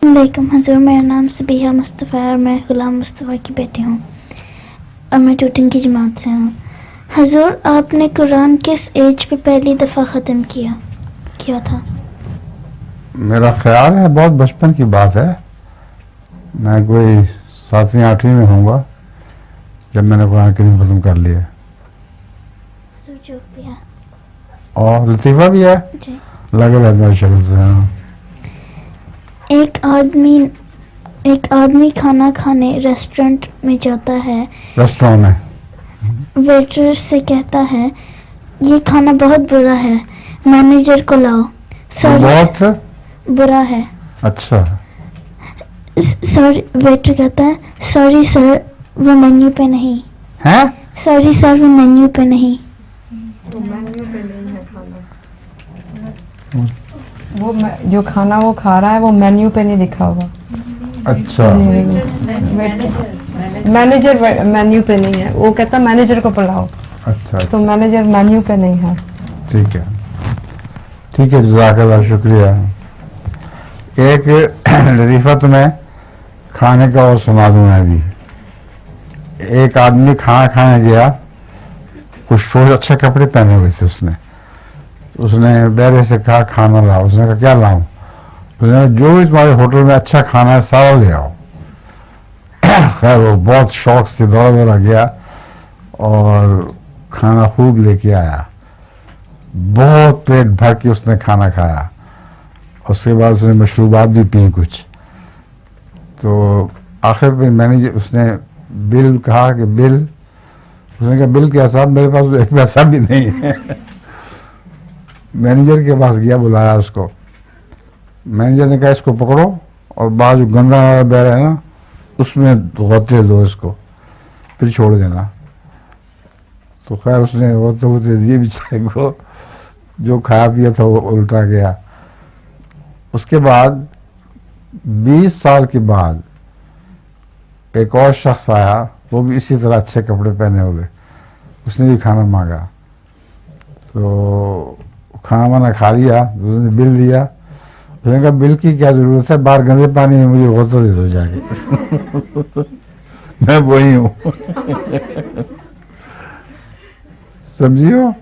वालेकुम हज़ूर, मेरा नाम सबीहा मुस्तफ़ा है और मैं ग़ुलाम मुस्तफ़ा की बेटी हूँ और मैं टूटिंग की जमात से हूँ। हज़ूर, आपने कुरान किस एज पे पहली दफ़ा ख़त्म किया था? मेरा ख्याल है बहुत बचपन की बात है। मैं कोई 7वीं 8वीं में होऊंगा जब मैंने कुरान करीम ख़त्म कर लिया। हज़ूर, जोक भी है और लतीफ़ा भी है जी। लगे रहता शक्ल से। हाँ। एक आदमी खाना खाने रेस्टोरेंट में जाता है। रेस्टोरेंट में वेटर से कहता है, ये खाना बहुत बुरा है, मैनेजर को लाओ। बहुत बुरा है। अच्छा। सॉरी, वेटर कहता है, सॉरी सर, वो मेन्यू पे नहीं है। सॉरी सर, वो मेन्यू पे नहीं। वो मेन्यू पे नहीं है खाना। वो जो खाना वो खा रहा है वो मेन्यू पे नहीं लिखा हुआ। अच्छा। मैनेजर मेन्यू पे नहीं है, वो कहता मैनेजर को बुलाओ। अच्छा। तो मैनेजर मेन्यू पे नहीं है। ठीक है, ठीक है, जज़ाकल्लाह, शुक्रिया। एक लतीफ़ा तुम्हें खाने का और सुना दूँ मैं भी। एक आदमी खाना खाने गया, कुछ रोज अच्छे कपड़े पहने हुए थे उसने बैरे से कहा खाना लाओ। उसने कहा क्या लाऊं? उसने कहा जो भी तुम्हारे होटल में अच्छा खाना है सारा ले आओ। खैर वो बहुत शौक से दौड़ा दौड़ा गया और खाना खूब लेके आया। बहुत पेट भर के उसने खाना खाया। उसके बाद उसने मशरूबात भी पी कुछ। तो आखिर में मैनेजर उसने बिल कहा कि बिल, उसने कहा बिल क्या साहब, मेरे पास तो एक पैसा भी नहीं है। मैनेजर के पास गया, बुलाया उसको। मैनेजर ने कहा इसको पकड़ो और बाहर जो गंदा बह रहा है ना उसमें धोते दो इसको, फिर छोड़ देना। तो खैर उसने होते दिए बेचारे को, जो खाया पिया था वो उल्टा गया। उसके बाद 20 साल के बाद एक और शख्स आया, वो भी इसी तरह अच्छे कपड़े पहने हुए। उसने भी खाना मांगा, तो खाना वाना खा लिया, उसने बिल दिया। उसने कहा बिल की क्या जरूरत है, बाहर गंदे पानी में मुझे गोता दे दो जाके। मैं वही हूँ। समझियो।